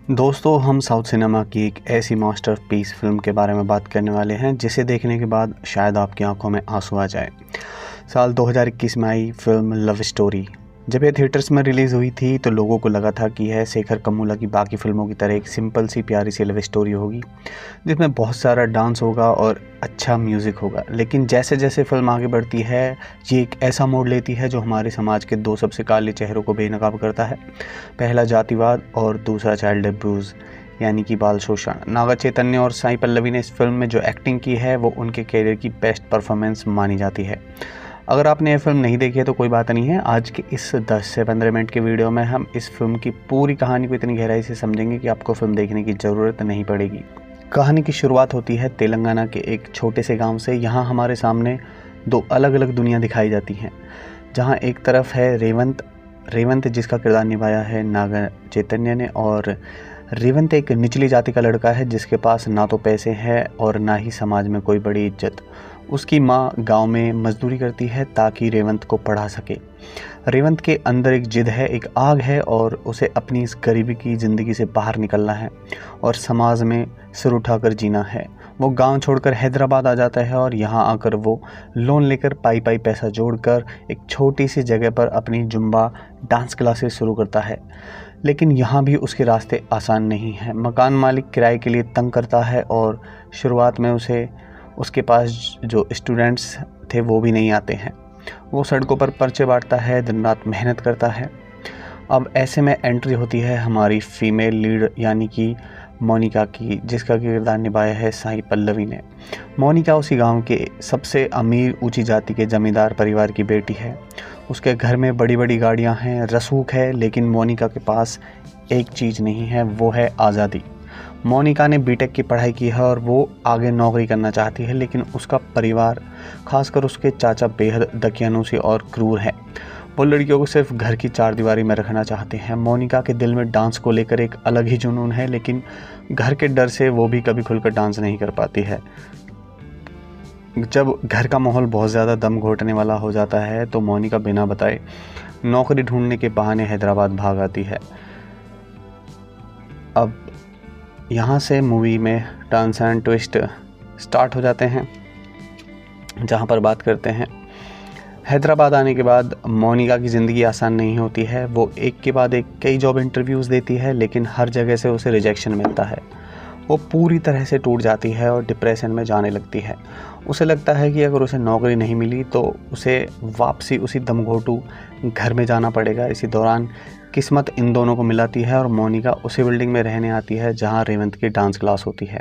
दोस्तों, हम south cinema की एक ऐसी मास्टरपीस फ़िल्म के बारे में बात करने वाले हैं जिसे देखने के बाद शायद आपकी आंखों में आंसू आ जाए। साल 2021 में आई फ़िल्म लव स्टोरी। जब ये थिएटर्स में रिलीज़ हुई थी तो लोगों को लगा था कि यह शेखर कम्मुला की बाकी फ़िल्मों की तरह एक सिंपल सी प्यारी सी लव स्टोरी होगी जिसमें बहुत सारा डांस होगा और अच्छा म्यूज़िक होगा। लेकिन जैसे जैसे फ़िल्म आगे बढ़ती है ये एक ऐसा मोड़ लेती है जो हमारे समाज के दो सबसे काले चेहरों को बेनकाब करता है। पहला जातिवाद और दूसरा चाइल्ड अब्यूज़ यानी कि बाल शोषण। नागा चैतन्य और साई पल्लवी ने इस फिल्म में जो एक्टिंग की है वो उनके करियर की बेस्ट परफॉर्मेंस मानी जाती है। अगर आपने ये फिल्म नहीं देखी है तो कोई बात नहीं है। आज के इस 10 से 15 मिनट के वीडियो में हम इस फिल्म की पूरी कहानी को इतनी गहराई से समझेंगे कि आपको फिल्म देखने की ज़रूरत नहीं पड़ेगी। कहानी की शुरुआत होती है तेलंगाना के एक छोटे से गांव से। यहाँ हमारे सामने दो अलग अलग दुनिया दिखाई जाती हैं। जहाँ एक तरफ है रेवंत जिसका किरदार निभाया है नागा चैतन्य ने, और रेवंत एक निचली जाति का लड़का है जिसके पास ना तो पैसे हैं और ना ही समाज में कोई बड़ी इज्जत। उसकी माँ गांव में मजदूरी करती है ताकि रेवंत को पढ़ा सके। रेवंत के अंदर एक जिद है, एक आग है और उसे अपनी इस गरीबी की ज़िंदगी से बाहर निकलना है और समाज में सिर उठाकर जीना है। वो गांव छोड़कर हैदराबाद आ जाता है और यहाँ आकर वो लोन लेकर पाई पाई पैसा जोड़कर एक छोटी सी जगह पर अपनी जुम्बा डांस क्लासेस शुरू करता है। लेकिन यहाँ भी उसके रास्ते आसान नहीं हैं। मकान मालिक किराए के लिए तंग करता है और शुरुआत में उसके पास जो स्टूडेंट्स थे वो भी नहीं आते हैं। वो सड़कों पर पर्चे बांटता है, दिन रात मेहनत करता है। अब ऐसे में एंट्री होती है हमारी फीमेल लीड यानी कि मोनिका की, जिसका किरदार निभाया है साई पल्लवी ने। मोनिका उसी गांव के सबसे अमीर ऊंची जाति के जमींदार परिवार की बेटी है। उसके घर में बड़ी बड़ी गाड़ियां हैं, रसूख है, लेकिन मोनिका के पास एक चीज़ नहीं है, वो है आज़ादी। मोनिका ने बीटेक की पढ़ाई की है और वो आगे नौकरी करना चाहती है, लेकिन उसका परिवार खासकर उसके चाचा बेहद दकियानूसी और क्रूर है। वो लड़कियों को सिर्फ घर की चारदीवारी में रखना चाहते हैं। मोनिका के दिल में डांस को लेकर एक अलग ही जुनून है, लेकिन घर के डर से वो भी कभी खुलकर डांस नहीं कर पाती है। जब घर का माहौल बहुत ज़्यादा दम घोटने वाला हो जाता है तो मोनिका बिना बताए नौकरी ढूंढने के बहाने हैदराबाद भाग आती है। अब यहाँ से मूवी में टर्न्स एंड ट्विस्ट स्टार्ट हो जाते हैं, जहाँ पर बात करते हैं हैदराबाद आने के बाद मोनिका की ज़िंदगी आसान नहीं होती है। वो एक के बाद एक कई जॉब इंटरव्यूज़ देती है, लेकिन हर जगह से उसे रिजेक्शन मिलता है। वो पूरी तरह से टूट जाती है और डिप्रेशन में जाने लगती है। उसे लगता है कि अगर उसे नौकरी नहीं मिली तो उसे वापसी उसी दमघोटू घर में जाना पड़ेगा। इसी दौरान किस्मत इन दोनों को मिलाती है और मोनिका उसी बिल्डिंग में रहने आती है जहां रेवंत की डांस क्लास होती है।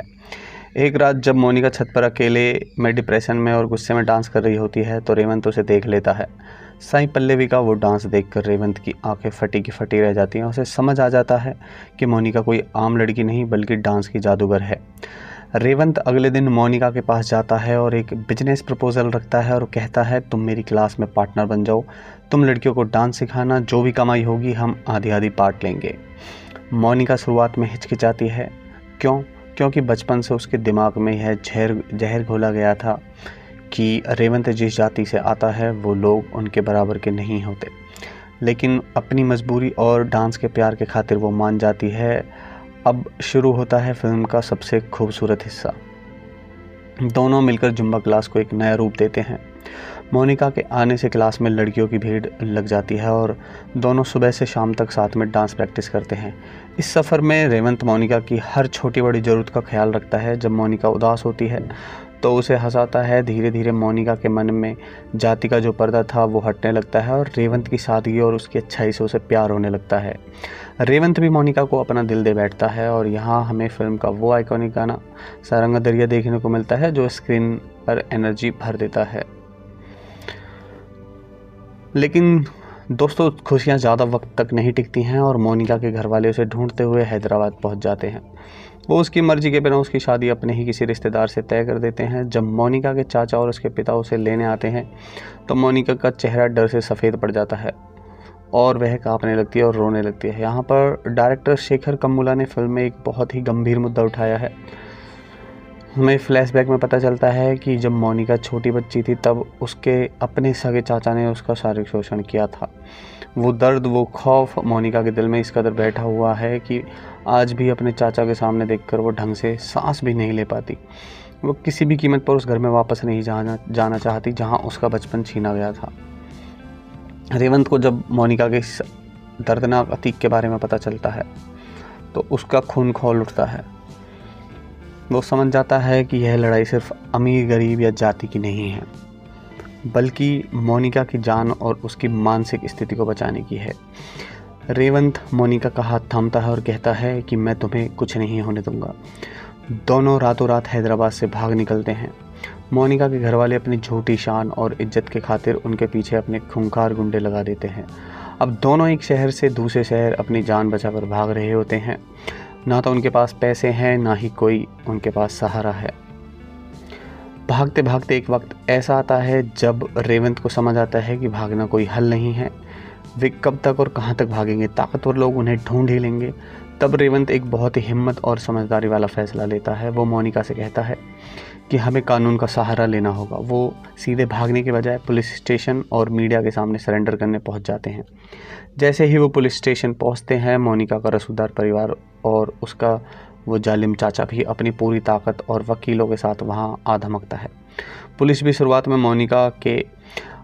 एक रात जब मोनिका छत पर अकेले में डिप्रेशन में और गुस्से में डांस कर रही होती है तो रेवंत उसे देख लेता है। साई पल्लवी का वो डांस देखकर रेवंत की आंखें फटी की फटी रह जाती हैं। उसे समझ आ जाता है कि मोनिका कोई आम लड़की नहीं बल्कि डांस की जादूगर है। रेवंत अगले दिन मोनिका के पास जाता है और एक बिजनेस प्रपोजल रखता है और कहता है, तुम मेरी क्लास में पार्टनर बन जाओ, तुम लड़कियों को डांस सिखाना, जो भी कमाई होगी हम आधी आधी पार्ट लेंगे। मोनिका शुरुआत में हिचकिचाती है। क्योंकि बचपन से उसके दिमाग में यह जहर घोला गया था कि रेवंत जिस जाति से आता है वो लोग उनके बराबर के नहीं होते। लेकिन अपनी मजबूरी और डांस के प्यार के खातिर वो मान जाती है। अब शुरू होता है फिल्म का सबसे खूबसूरत हिस्सा। दोनों मिलकर जुम्बा क्लास को एक नया रूप देते हैं। मोनिका के आने से क्लास में लड़कियों की भीड़ लग जाती है और दोनों सुबह से शाम तक साथ में डांस प्रैक्टिस करते हैं। इस सफ़र में रेवंत मोनिका की हर छोटी बड़ी ज़रूरत का ख्याल रखता है। जब मोनिका उदास होती है तो उसे हंसाता है। धीरे धीरे मोनिका के मन में जाति का जो पर्दा था वो हटने लगता है और रेवंत की सादगी और उसकी अच्छाई से उसे प्यार होने लगता है। रेवंत भी मोनिका को अपना दिल दे बैठता है और यहाँ हमें फिल्म का वो आइकॉनिक गाना सारंगा दरिया देखने को मिलता है जो स्क्रीन पर एनर्जी भर देता है। लेकिन दोस्तों, खुशियाँ ज़्यादा वक्त तक नहीं टिकती हैं और मोनिका के घर वाले उसे ढूंढते हुए हैदराबाद पहुंच जाते हैं। वो उसकी मर्जी के बिना उसकी शादी अपने ही किसी रिश्तेदार से तय कर देते हैं। जब मोनिका के चाचा और उसके पिता उसे लेने आते हैं तो मोनिका का चेहरा डर से सफ़ेद पड़ जाता है और वह कांपने लगती है और रोने लगती है। यहाँ पर डायरेक्टर शेखर कम्मुला ने फिल्म में एक बहुत ही गंभीर मुद्दा उठाया है। हमें फ्लैशबैक में पता चलता है कि जब मोनिका छोटी बच्ची थी तब उसके अपने सगे चाचा ने उसका शारीरिक शोषण किया था। वो दर्द, वो खौफ मोनिका के दिल में इस कदर बैठा हुआ है कि आज भी अपने चाचा के सामने देखकर वो ढंग से सांस भी नहीं ले पाती। वो किसी भी कीमत पर उस घर में वापस नहीं जाना चाहती जहाँ उसका बचपन छीना गया था। रेवंत को जब मोनिका के इस दर्दनाक अतीक के बारे में पता चलता है तो उसका खून खौल उठता है। वो समझ जाता है कि यह लड़ाई सिर्फ अमीर गरीब या जाति की नहीं है, बल्कि मोनिका की जान और उसकी मानसिक स्थिति को बचाने की है। रेवंत मोनिका का हाथ थामता है और कहता है कि मैं तुम्हें कुछ नहीं होने दूंगा। दोनों रातों रात हैदराबाद से भाग निकलते हैं। मोनिका के घर वाले अपनी झूठी शान और इज्जत के खातिर उनके पीछे अपने खूंखार गुंडे लगा देते हैं। अब दोनों एक शहर से दूसरे शहर अपनी जान बचाकर भाग रहे होते हैं। ना तो उनके पास पैसे हैं, ना ही कोई उनके पास सहारा है। भागते भागते एक वक्त ऐसा आता है जब रेवंत को समझ आता है कि भागना कोई हल नहीं है। वे कब तक और कहाँ तक भागेंगे? ताकतवर लोग उन्हें ढूंढ ही लेंगे। तब रेवंत एक बहुत ही हिम्मत और समझदारी वाला फैसला लेता है। वो मोनिका से कहता है कि हमें कानून का सहारा लेना होगा। वो सीधे भागने के बजाय पुलिस स्टेशन और मीडिया के सामने सरेंडर करने पहुंच जाते हैं। जैसे ही वो पुलिस स्टेशन पहुंचते हैं, मोनिका का रसूखदार परिवार और उसका वो जालिम चाचा भी अपनी पूरी ताकत और वकीलों के साथ वहां आ धमकता है। पुलिस भी शुरुआत में मोनिका के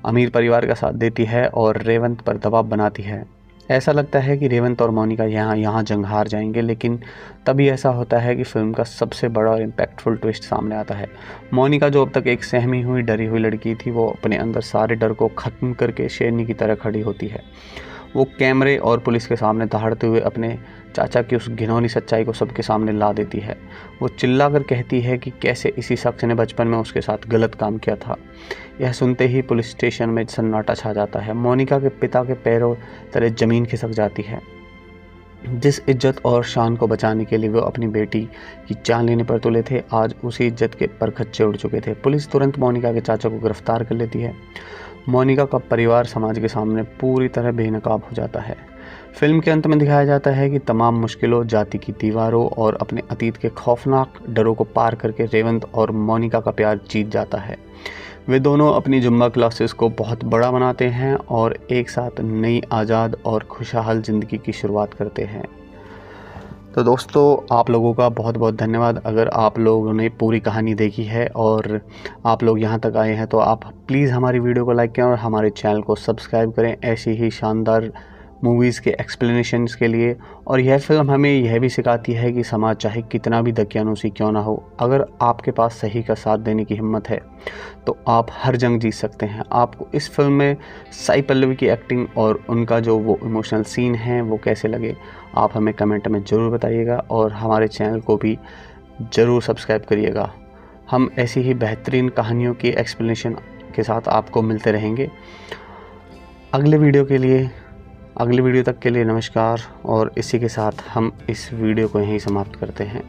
अमीर परिवार का साथ देती है और रेवंत पर दबाव बनाती है। ऐसा लगता है कि रेवंत और मोनिका यहाँ जंग हार जाएंगे, लेकिन तभी ऐसा होता है कि फिल्म का सबसे बड़ा और इम्पैक्टफुल ट्विस्ट सामने आता है। मोनिका, जो अब तक एक सहमी हुई डरी हुई लड़की थी, वो अपने अंदर सारे डर को ख़त्म करके शेरनी की तरह खड़ी होती है। वो कैमरे और पुलिस के सामने दहाड़ते हुए अपने चाचा की उस घिनौनी सच्चाई को सबके सामने ला देती है। वो चिल्लाकर कहती है कि कैसे इसी शख्स ने बचपन में उसके साथ गलत काम किया था। यह सुनते ही पुलिस स्टेशन में सन्नाटा छा जाता है। मोनिका के पिता के पैरों तले ज़मीन खिसक जाती है। जिस इज्जत और शान को बचाने के लिए वो अपनी बेटी की जान लेने पर तुले थे, आज उसी इज्जत के परखच्चे उड़ चुके थे। पुलिस तुरंत मोनिका के चाचा को गिरफ्तार कर लेती है। मोनिका का परिवार समाज के सामने पूरी तरह बेनकाब हो जाता है। फिल्म के अंत में दिखाया जाता है कि तमाम मुश्किलों, जाति की दीवारों और अपने अतीत के खौफनाक डरों को पार करके रेवंत और मोनिका का प्यार जीत जाता है। वे दोनों अपनी जुम्मा क्लासेस को बहुत बड़ा बनाते हैं और एक साथ नई आज़ाद और खुशहाल ज़िंदगी की शुरुआत करते हैं। तो दोस्तों, आप लोगों का बहुत बहुत धन्यवाद। अगर आप लोगों ने पूरी कहानी देखी है और आप लोग यहाँ तक आए हैं तो आप प्लीज़ हमारी वीडियो को लाइक करें और हमारे चैनल को सब्सक्राइब करें ऐसी ही शानदार मूवीज़ के एक्सप्लेनेशंस के लिए। और यह फिल्म हमें यह भी सिखाती है कि समाज चाहे कितना भी दकियानूसी क्यों ना हो, अगर आपके पास सही का साथ देने की हिम्मत है तो आप हर जंग जीत सकते हैं। आपको इस फिल्म में साई पल्लवी की एक्टिंग और उनका जो वो इमोशनल सीन हैं वो कैसे लगे, आप हमें कमेंट में ज़रूर बताइएगा और हमारे चैनल को भी ज़रूर सब्सक्राइब करिएगा। हम ऐसी ही बेहतरीन कहानियों की एक्सप्लेनेशन के साथ आपको मिलते रहेंगे। अगले वीडियो तक के लिए नमस्कार। और इसी के साथ हम इस वीडियो को यहीं समाप्त करते हैं।